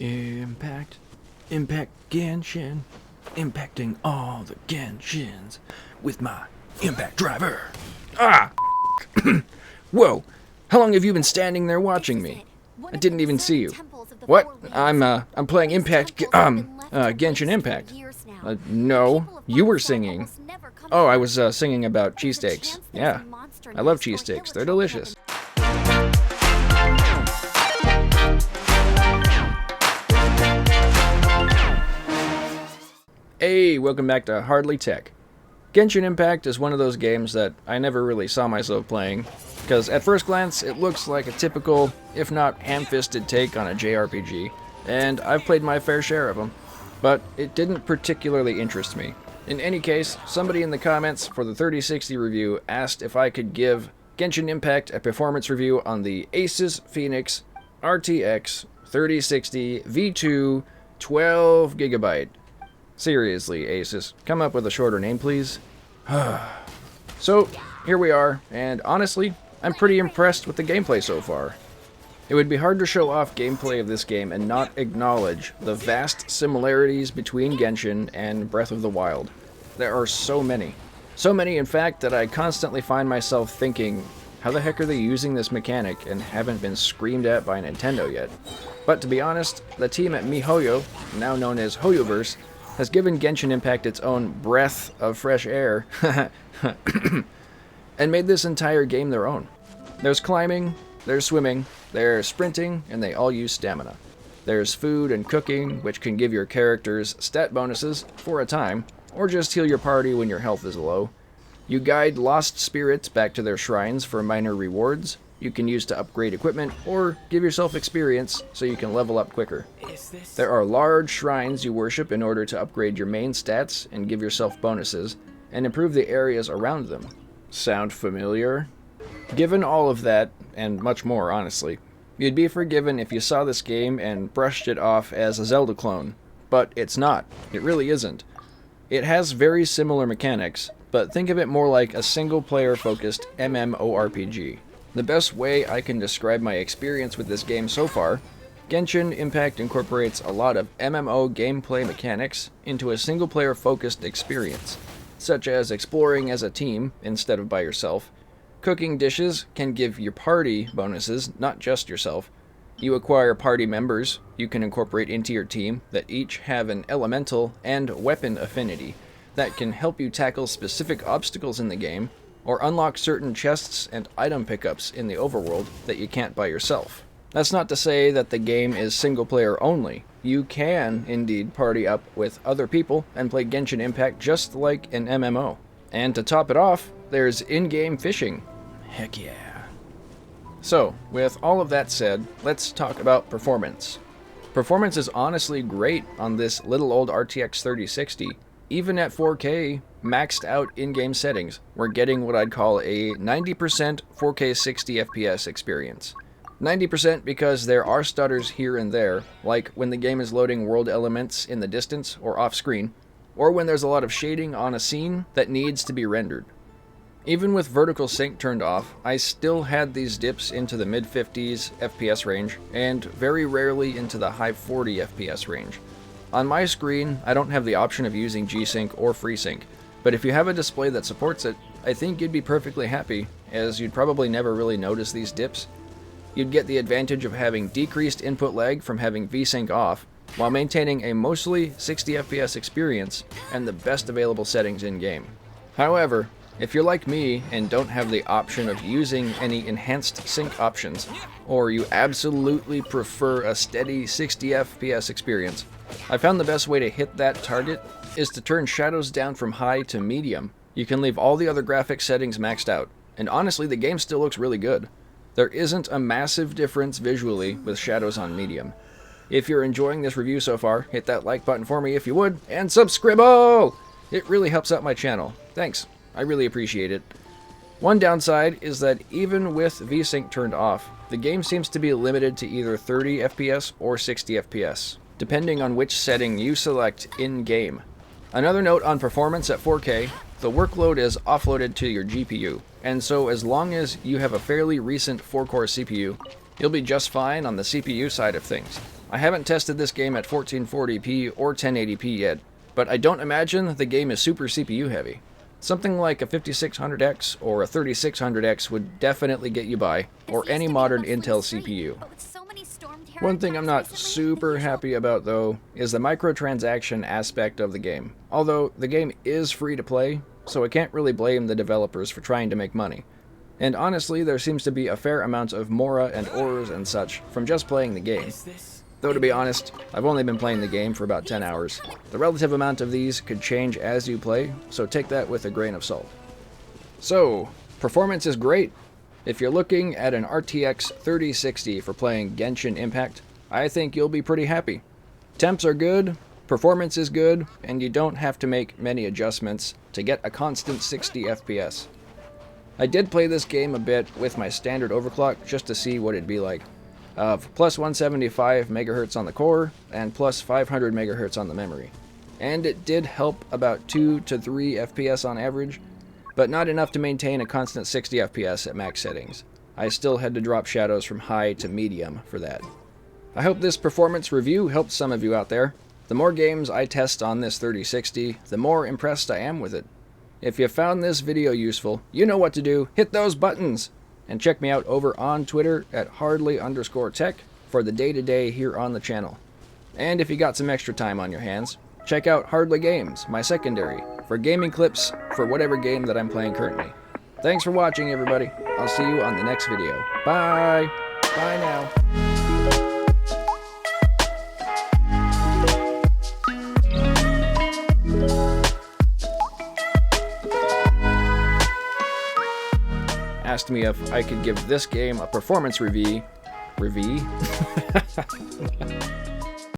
Impact, Impact Genshin, impacting all the Genshins with my Impact driver. Ah! Whoa! How long have you been standing there watching me? I didn't even see you. What? I'm playing Genshin Impact. No, you were singing. Oh, I was singing about cheesesteaks. Yeah, I love cheesesteaks. They're delicious. Hey, welcome back to Hardly Tech. Genshin Impact is one of those games that I never really saw myself playing, because at first glance it looks like a typical, if not ham-fisted take on a JRPG, and I've played my fair share of them, but it didn't particularly interest me. In any case, somebody in the comments for the 3060 review asked if I could give Genshin Impact a performance review on the ASUS Phoenix RTX 3060 V2 12GB. Seriously, Asus, come up with a shorter name, please. So, here we are, and honestly, I'm pretty impressed with the gameplay so far. It would be hard to show off gameplay of this game and not acknowledge the vast similarities between Genshin and Breath of the Wild. There are so many. So many, in fact, that I constantly find myself thinking, how the heck are they using this mechanic and haven't been screamed at by Nintendo yet? But to be honest, the team at MiHoYo, now known as HoYoverse, has given Genshin Impact its own breath of fresh air and made this entire game their own. There's climbing, there's swimming, there's sprinting, and they all use stamina. There's food and cooking, which can give your characters stat bonuses for a time, or just heal your party when your health is low. You guide lost spirits back to their shrines for minor rewards you can use to upgrade equipment, or give yourself experience so you can level up quicker. There are large shrines you worship in order to upgrade your main stats and give yourself bonuses, and improve the areas around them. Sound familiar? Given all of that, and much more honestly, you'd be forgiven if you saw this game and brushed it off as a Zelda clone. But it's not. It really isn't. It has very similar mechanics, but think of it more like a single-player focused MMORPG. The best way I can describe my experience with this game so far, Genshin Impact incorporates a lot of MMO gameplay mechanics into a single-player focused experience, such as exploring as a team instead of by yourself. Cooking dishes can give your party bonuses, not just yourself. You acquire party members you can incorporate into your team that each have an elemental and weapon affinity that can help you tackle specific obstacles in the game, or unlock certain chests and item pickups in the overworld that you can't by yourself. That's not to say that the game is single-player only. You can, indeed, party up with other people and play Genshin Impact just like an MMO. And to top it off, there's in-game fishing. Heck yeah. So, with all of that said, let's talk about performance. Performance is honestly great on this little old RTX 3060. Even at 4K, maxed out in-game settings, we're getting what I'd call a 90% 4K 60 FPS experience. 90% because there are stutters here and there, like when the game is loading world elements in the distance or off-screen, or when there's a lot of shading on a scene that needs to be rendered. Even with vertical sync turned off, I still had these dips into the mid-50s FPS range, and very rarely into the high 40 FPS range. On my screen, I don't have the option of using G-Sync or FreeSync, but if you have a display that supports it, I think you'd be perfectly happy, as you'd probably never really notice these dips. You'd get the advantage of having decreased input lag from having V-Sync off, while maintaining a mostly 60 FPS experience and the best available settings in-game. However, if you're like me and don't have the option of using any enhanced sync options, or you absolutely prefer a steady 60 FPS experience, I found the best way to hit that target is to turn shadows down from high to medium. You can leave all the other graphic settings maxed out, and honestly the game still looks really good. There isn't a massive difference visually with shadows on medium. If you're enjoying this review so far, hit that like button for me if you would, and subscribe! It really helps out my channel. Thanks. I really appreciate it. One downside is that even with V-Sync turned off, the game seems to be limited to either 30 FPS or 60 FPS, depending on which setting you select in-game. Another note on performance at 4K, the workload is offloaded to your GPU, and so as long as you have a fairly recent 4-core CPU, you'll be just fine on the CPU side of things. I haven't tested this game at 1440p or 1080p yet, but I don't imagine the game is super CPU heavy. Something like a 5600X or a 3600X would definitely get you by, or any modern Intel CPU. One thing I'm not super happy about though is the microtransaction aspect of the game. Although the game is free to play, so I can't really blame the developers for trying to make money. And honestly, there seems to be a fair amount of mora and ores and such from just playing the game. Though to be honest, I've only been playing the game for about 10 hours. The relative amount of these could change as you play, so take that with a grain of salt. So, performance is great. If you're looking at an RTX 3060 for playing Genshin Impact, I think you'll be pretty happy. Temps are good, performance is good, and you don't have to make many adjustments to get a constant 60 FPS. I did play this game a bit with my standard overclock just to see what it'd be like. Of plus 175 MHz on the core and plus 500 MHz on the memory. And it did help about 2 to 3 FPS on average, but not enough to maintain a constant 60 FPS at max settings. I still had to drop shadows from high to medium for that. I hope this performance review helped some of you out there. The more games I test on this 3060, the more impressed I am with it. If you found this video useful, you know what to do. Hit those buttons! And check me out over on Twitter at hardly_tech for the day-to-day here on the channel. And if you got some extra time on your hands, check out Hardly Games, my secondary, for gaming clips for whatever game that I'm playing currently. Thanks for watching, everybody. I'll see you on the next video. Bye! Bye now. Asked me if I could give this game a performance review.